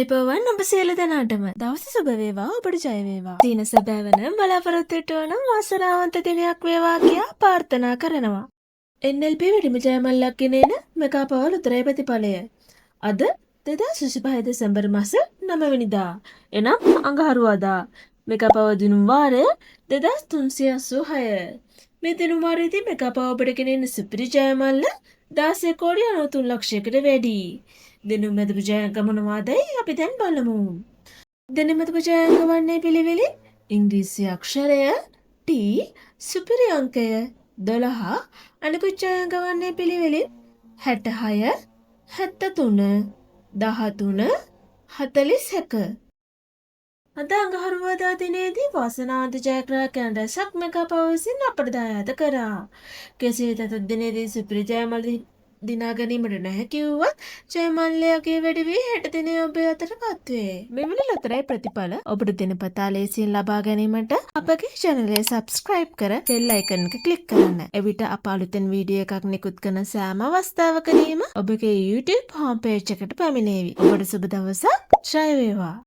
අයිබෝවන් ඔබ සියලු දෙනාටම දවස සුබ වේවා ඔබට ජය වේවා. දින සැබෑවන බලාපොරොත්තු වන වාසනාවන්ත දිනයක් වේවා කියා ප්‍රාර්ථනා කරනවා. NLP වැඩිම ජයමල්ලක් ගෙනෙන මෙගා පවර් උත්තරේ ප්‍රතිඵලය. අද 2025 දෙසැම්බර් මාස 9 වෙනිදා. එනම් අඟහරුවාදා. මෙගා පවර් දිනුම් වාරය 2386. මේ දිනුම් වාරයේදී මෙගා පවර් ඔබට ගෙනෙන සුපිරි ජයමල්ල 16 කෝටි 93 ලක්ෂයකට වැඩි. දිනුම් මැදපු ජයාංක මොනවාදයි අපි දැන් බලමු. දිනුම් මැදපු ජයාංක වන්නේ පිළිවෙලින් ඉංග්‍රීසි අක්ෂරය T, සුපිරි අංකය 12, අනිකුත් ජයාංක වන්නේ පිළිවෙලින් 66, 73, 13, 41. අද අඟහරුවාදා දිනේදී වාසනාවන්ත ජයග්‍රාහකයන් රැසක් මෙගා පවර් විසින් අපට දායාද කරා. කෙසේ වෙතත් දිනේදී සුපිරි ජයමල් දිනා ගැනීමට නැහැ කිව්වත් ජයමල්ලයාගේ වැඩි වී හෙට දිනේ ඔබේ අතටපත් වේ. මෙවැනි ලොතරැයි ප්‍රතිඵල ඔබට දිනපතා ලේසියෙන් ලබා ගැනීමට අපගේ channel එක subscribe කර bell icon එක click කරන්න. එවිට අප අලුතෙන් වීඩියෝ එකක් නිකුත් කරන සෑම අවස්ථාවකදීම ඔබගේ YouTube home page එකට පැමිණේවි. ඔබට සුබ දවසක්. ජය වේවා.